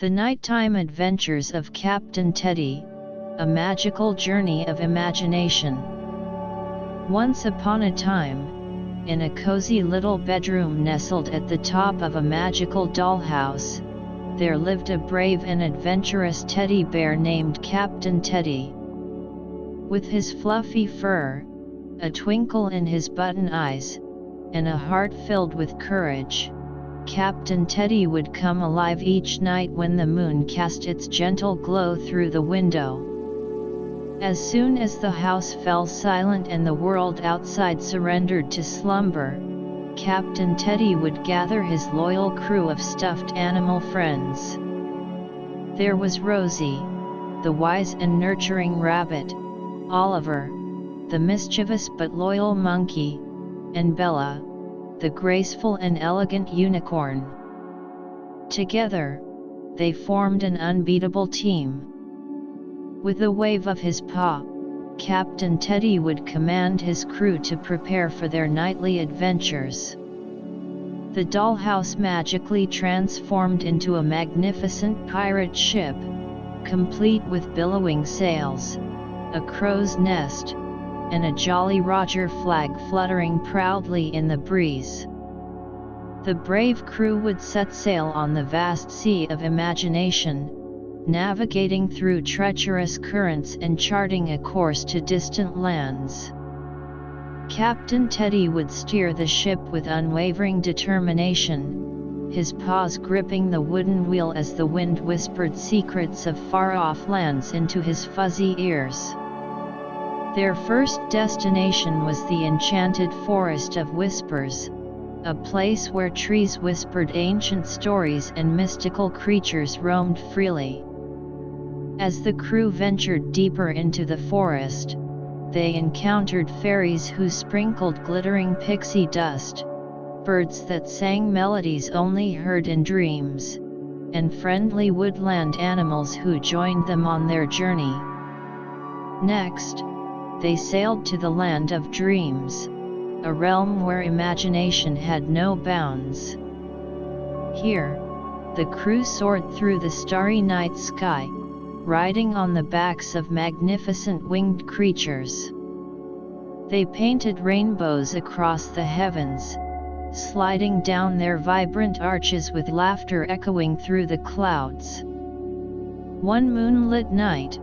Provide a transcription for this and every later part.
The Nighttime Adventures of Captain Teddy, a magical journey of imagination. Once upon a time, in a cozy little bedroom nestled at the top of a magical dollhouse, there lived a brave and adventurous teddy bear named Captain Teddy. With his fluffy fur, a twinkle in his button eyes, and a heart filled with courage, Captain Teddy would come alive each night when the moon cast its gentle glow through the window. As soon as the house fell silent and the world outside surrendered to slumber, Captain Teddy would gather his loyal crew of stuffed animal friends. There was Rosie, the wise and nurturing rabbit, Oliver, the mischievous but loyal monkey, and Bella, the graceful and elegant unicorn. Together, they formed an unbeatable team. With a wave of his paw, Captain Teddy would command his crew to prepare for their nightly adventures. The dollhouse magically transformed into a magnificent pirate ship, complete with billowing sails, a crow's nest, and a Jolly Roger flag fluttering proudly in the breeze. The brave crew would set sail on the vast sea of imagination, navigating through treacherous currents and charting a course to distant lands. Captain Teddy would steer the ship with unwavering determination, his paws gripping the wooden wheel as the wind whispered secrets of far-off lands into his fuzzy ears. Their first destination was the enchanted Forest of Whispers, a place where trees whispered ancient stories and mystical creatures roamed freely. As the crew ventured deeper into the forest, they encountered fairies who sprinkled glittering pixie dust, birds that sang melodies only heard in dreams, and friendly woodland animals who joined them on their journey. Next, they sailed to the land of dreams, a realm where imagination had no bounds. Here, the crew soared through the starry night sky, riding on the backs of magnificent winged creatures. They painted rainbows across the heavens, sliding down their vibrant arches with laughter echoing through the clouds. One moonlit night,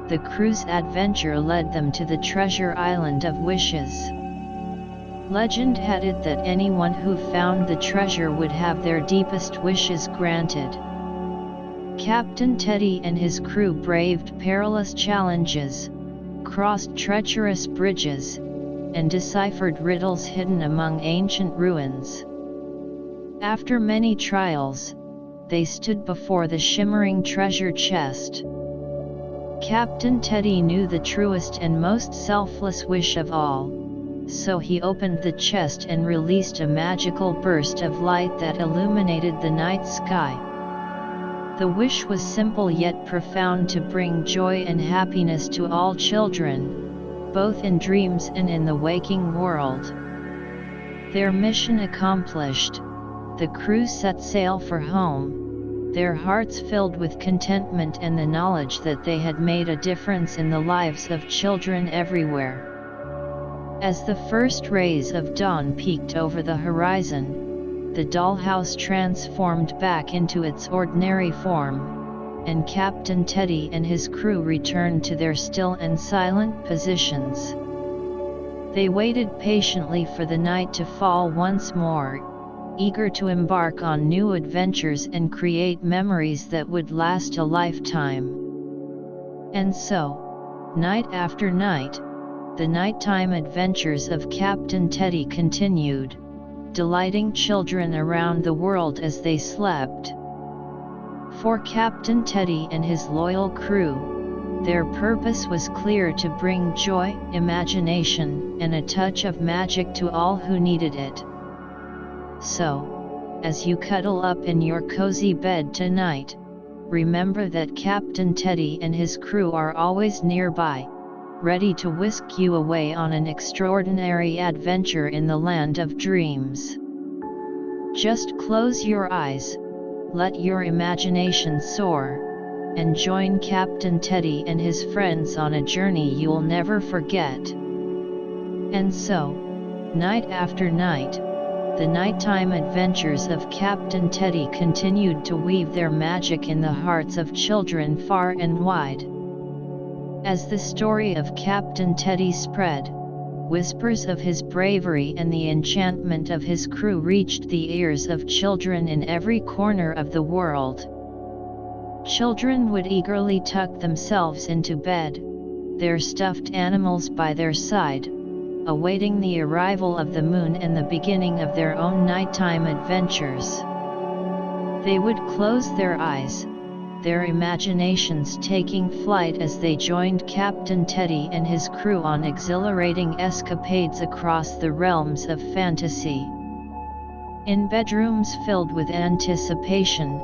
the crew's adventure led them to the treasure island of wishes. Legend had it that anyone who found the treasure would have their deepest wishes granted. Captain Teddy and his crew braved perilous challenges, crossed treacherous bridges, and deciphered riddles hidden among ancient ruins. After many trials, they stood before the shimmering treasure chest. Captain Teddy knew the truest and most selfless wish of all, so he opened the chest and released a magical burst of light that illuminated the night sky. The wish was simple yet profound: to bring joy and happiness to all children, both in dreams and in the waking world. Their mission accomplished, the crew set sail for home, their hearts filled with contentment and the knowledge that they had made a difference in the lives of children everywhere. As the first rays of dawn peeked over the horizon, the dollhouse transformed back into its ordinary form, and Captain Teddy and his crew returned to their still and silent positions. They waited patiently for the night to fall once more, eager to embark on new adventures and create memories that would last a lifetime. And so, night after night, the nighttime adventures of Captain Teddy continued, delighting children around the world as they slept. For Captain Teddy and his loyal crew, their purpose was clear: to bring joy, imagination, and a touch of magic to all who needed it. So, as you cuddle up in your cozy bed tonight, remember that Captain Teddy and his crew are always nearby, ready to whisk you away on an extraordinary adventure in the land of dreams. Just close your eyes, let your imagination soar, and join Captain Teddy and his friends on a journey you'll never forget. And so, night after night, the nighttime adventures of Captain Teddy continued to weave their magic in the hearts of children far and wide. As the story of Captain Teddy spread, whispers of his bravery and the enchantment of his crew reached the ears of children in every corner of the world. Children would eagerly tuck themselves into bed, their stuffed animals by their side, awaiting the arrival of the moon and the beginning of their own nighttime adventures. They would close their eyes, their imaginations taking flight as they joined Captain Teddy and his crew on exhilarating escapades across the realms of fantasy. In bedrooms filled with anticipation,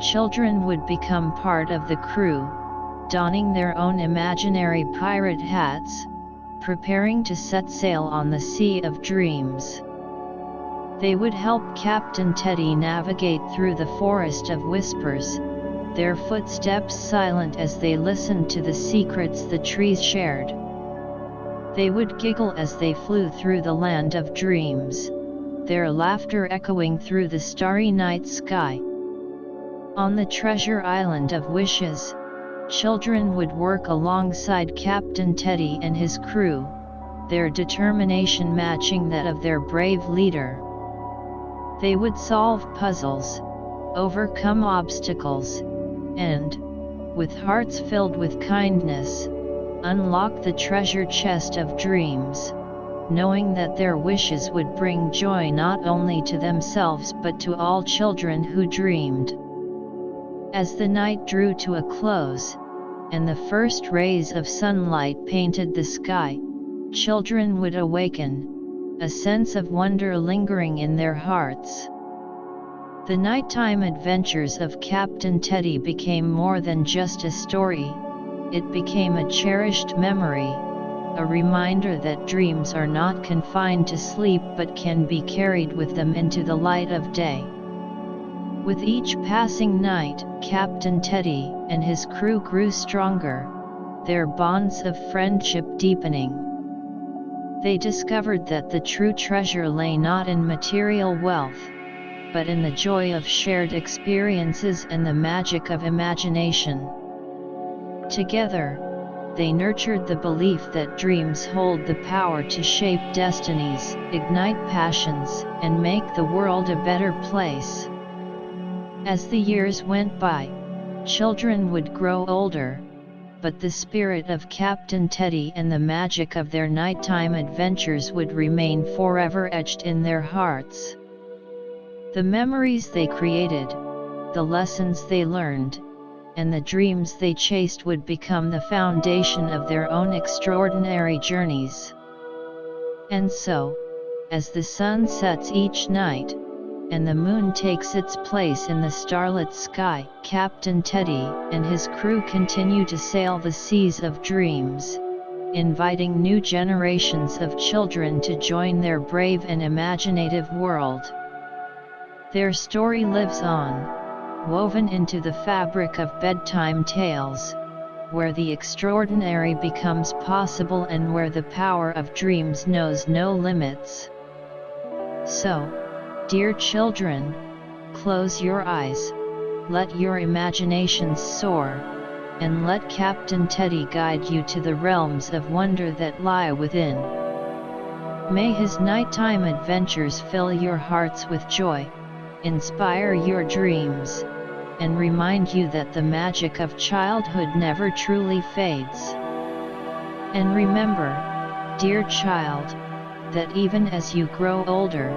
children would become part of the crew, donning their own imaginary pirate hats, preparing to set sail on the sea of dreams. They would help Captain Teddy navigate through the forest of whispers, their footsteps silent as they listened to the secrets the trees shared. They would giggle as they flew through the land of dreams, their laughter echoing through the starry night sky. On the treasure island of wishes, children would work alongside Captain Teddy and his crew, their determination matching that of their brave leader. They would solve puzzles, overcome obstacles, and, with hearts filled with kindness, unlock the treasure chest of dreams, knowing that their wishes would bring joy not only to themselves but to all children who dreamed. As the night drew to a close, and the first rays of sunlight painted the sky, children would awaken, a sense of wonder lingering in their hearts. The nighttime adventures of Captain Teddy became more than just a story, it became a cherished memory, a reminder that dreams are not confined to sleep but can be carried with them into the light of day. With each passing night, Captain Teddy and his crew grew stronger, their bonds of friendship deepening. They discovered that the true treasure lay not in material wealth, but in the joy of shared experiences and the magic of imagination. Together, they nurtured the belief that dreams hold the power to shape destinies, ignite passions, and make the world a better place. As the years went by, children would grow older, but the spirit of Captain Teddy and the magic of their nighttime adventures would remain forever etched in their hearts. The memories they created, the lessons they learned, and the dreams they chased would become the foundation of their own extraordinary journeys. And so, as the sun sets each night, and the moon takes its place in the starlit sky, Captain Teddy and his crew continue to sail the seas of dreams, inviting new generations of children to join their brave and imaginative world. Their story lives on, woven into the fabric of bedtime tales, where the extraordinary becomes possible and where the power of dreams knows no limits. So, dear children, close your eyes, let your imaginations soar, and let Captain Teddy guide you to the realms of wonder that lie within. May his nighttime adventures fill your hearts with joy, inspire your dreams, and remind you that the magic of childhood never truly fades. And remember, dear child, that even as you grow older,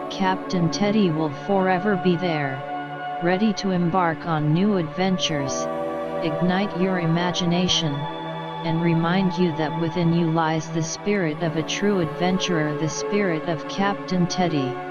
Captain Teddy will forever be there, ready to embark on new adventures, ignite your imagination, and remind you that within you lies the spirit of a true adventurer, the spirit of Captain Teddy.